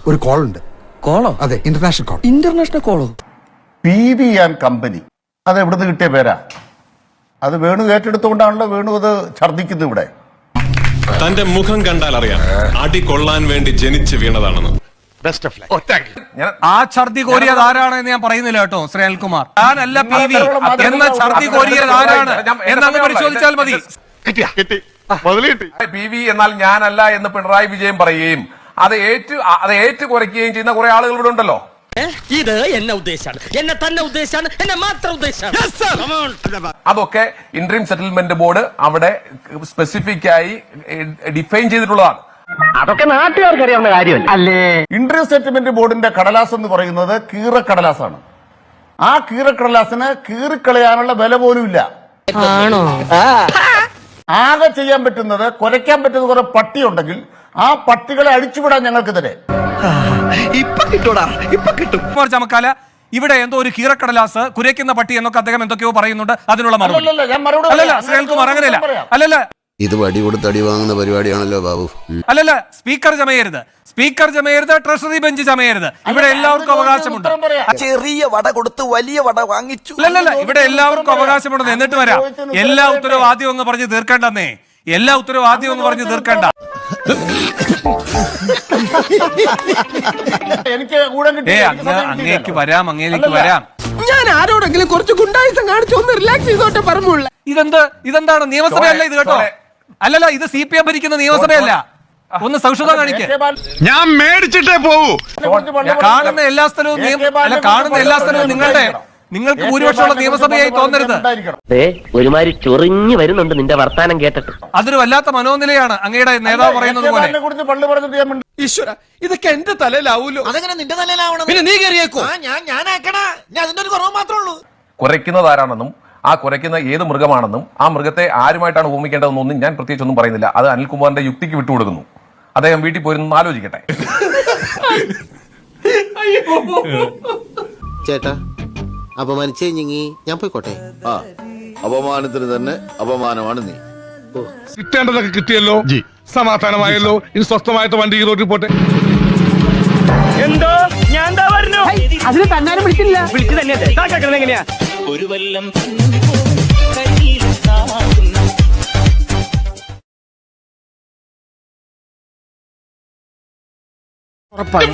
ഒരു കോൾ ഉണ്ട്. കോളോ? അതെ, ഇന്റർനാഷണൽ കോൾ. ഇന്റർനാഷണൽ കോളോ? PV ആൻഡ് കമ്പനി, അത് എവിടുന്ന് കിട്ടിയ പേരാ? അത് വേണു ഏറ്റെടുത്തുകൊണ്ടാണല്ലോ വേണു അത് ഛർദ്ദിക്കുന്നത് ഇവിടെ. തന്റെ മുഖം കണ്ടാൽ അറിയാം അടി കൊള്ളാൻ വേണ്ടി ജനിച്ചു വീണതാണെന്ന്. ആ ഛർദി കോരിയത് ആരാണെന്ന് ഞാൻ പറയുന്നില്ല കേട്ടോ ശ്രീ അനിൽകുമാർ. ഞാനല്ല PV എന്ന ഛർദി കോരിയത് ആരാണ് എന്നങ്ങ് പരിശോധിച്ചാൽ മതി. PV എന്നാൽ ഞാനല്ല എന്ന് പിണറായി വിജയൻ പറയുകയും അത് ഏറ്റു കുറയ്ക്കുകയും ചെയ്യുന്ന കുറെ ആളുകൾ ഇവിടെ ഉണ്ടല്ലോ. ഇത് എന്നെ ഉദ്ദേശാണ്, എന്നെ തന്നെ ഉദ്ദേശാണ്, എന്നെ മാത്രം ഉദ്ദേശാണ്. അതൊക്കെ ഇന്ററിം സെറ്റിൽമെന്റ് ബോർഡ് അവിടെ സ്പെസിഫിക് ആയി ഡിഫൈൻ ചെയ്തിട്ടുള്ളതാണ്. അതൊക്കെ നാട്ടുകാർക്ക് അറിയാവുന്ന കാര്യമല്ല അല്ലേ? ഇന്ററിം സെറ്റിൽമെന്റ് ബോർഡിന്റെ കടലാസ് എന്ന് പറയുന്നത് കീറക്കടലാസാണ്. ആ കീറക്കടലാസിന് കീറിക്കളയാനുള്ള വില പോലും ഇല്ല. ആകെ ചെയ്യാൻ പറ്റുന്നത്, കുരയ്ക്കാൻ പറ്റുന്ന കുറെ പട്ടിയുണ്ടെങ്കിൽ ആ പട്ടികളെ അടിച്ചുവിടാൻ ഞങ്ങൾക്ക് തന്നെ. ചമക്കാല ഇവിടെ എന്തോ ഒരു കീറക്കടലാസ്, കുരയ്ക്കുന്ന പട്ടി എന്നൊക്കെ അദ്ദേഹം എന്തൊക്കെയോ പറയുന്നുണ്ട്. അതിനുള്ള മറുപടി അല്ലല്ല ശ്രീ അനിൽകുമാർ, അങ്ങനെയല്ല. അല്ലല്ല, ഇത് വടി കൊടുത്ത് അടി വാങ്ങുന്ന പരിപാടിയാണല്ലോ ബാബു. അല്ലല്ല, സ്പീക്കർ ചമയരുത്, സ്പീക്കർ ചമയരുത്, ട്രഷറി ബെഞ്ച് ചമയരുത്. ഇവിടെ എല്ലാവർക്കും അവകാശമുണ്ട്. ചെറിയ വട കൊടുത്ത് വലിയ വട വാങ്ങിച്ചു. അല്ലല്ല, ഇവിടെ എല്ലാവർക്കും അവകാശമുണ്ടെന്ന്. എന്നിട്ട് വരാം എല്ലാ ഉത്തരവും ആദ്യം ഒന്ന് പറഞ്ഞ് തീർക്കേണ്ടെന്നേ. എല്ലാ ഉത്തരവും ആദ്യം ഒന്ന് പറഞ്ഞ് തീർക്കേണ്ട. അങ്ങേക്ക് വരാം, അങ്ങേലേക്ക് വരാം. ഞാൻ ആരോടെങ്കിലും കുറച്ച് ഗുണ്ടായുസം കാണിച്ചു ഒന്ന് റിലാക്സ് ചെയ്തോട്ടെ പറഞ്ഞുള്ളൂ. ഇതെന്താണ്? നിയമസഭയല്ല ഇത് കേട്ടോ. അല്ലല്ല, ഇത് CPM ഭരിക്കുന്ന നിയമസഭയല്ല. ഒന്ന് സൗഹൃദ കാണിക്ക്. ഞാൻ മേടിച്ചിട്ടേ പോവൂ. കാണുന്ന എല്ലാ സ്ഥലവും നിങ്ങൾക്ക് ഭൂരിപക്ഷമുള്ള നിയമസഭയായി തോന്നരുത്. ഒരുമാതിരി ചൊറിഞ്ഞു വരുന്നുണ്ട് നിന്റെ വർത്താനം കേട്ടിട്ട്. അതൊരു വല്ലാത്ത മനോനിലയാണ് അങ്ങയുടെ നേതാവ് പറയുന്നത് പോലെ. ഈശ്വര, ഇതൊക്കെ എന്റെ തലയിലാവൂലോ? അതെങ്ങനെ നിന്റെ തലയിലാവണം? പിന്നെ നീ കയറിയേക്കോ? ഞാനാക്കണ, ഞാൻ അതിന്റെ ഒരു കുറവ് മാത്രമേ ഉള്ളൂ. കുറയ്ക്കുന്നത് ആരാണെന്നും ആ കുറയ്ക്കുന്ന ഏത് മൃഗമാണെന്നും ആ മൃഗത്തെ ആരുമായിട്ടാണ് ഉപമിക്കേണ്ടതെന്നൊന്നും ഞാൻ പ്രത്യേകിച്ച് ഒന്നും പറയുന്നില്ല. അത് അനിൽകുമാറിന്റെ യുക്തിക്ക് വിട്ടുകൊടുക്കുന്നു. അദ്ദേഹം വീട്ടിൽ പോയിരുന്ന് ആലോചിക്കട്ടെ. ചേട്ടാ, അപമാനിച്ചേ ഞാൻ പോയിക്കോട്ടെ. അപമാനത്തിന് തന്നെ അപമാനമാണ് നീ. കിട്ടേണ്ടതൊക്കെ കിട്ടിയല്ലോ, സമാധാനമായല്ലോ. ഇനി സ്വസ്ഥമായിട്ട് വണ്ടി റോഡിൽ പോട്ടെ. എന്തോ ഞാൻ എന്താ പറഞ്ഞു? അതിന് തന്നാലും വിളിച്ചില്ല. വിളിച്ചു തന്നെ എങ്ങനെയാ? ഒരു വല്ലം ഉറപ്പാണ്.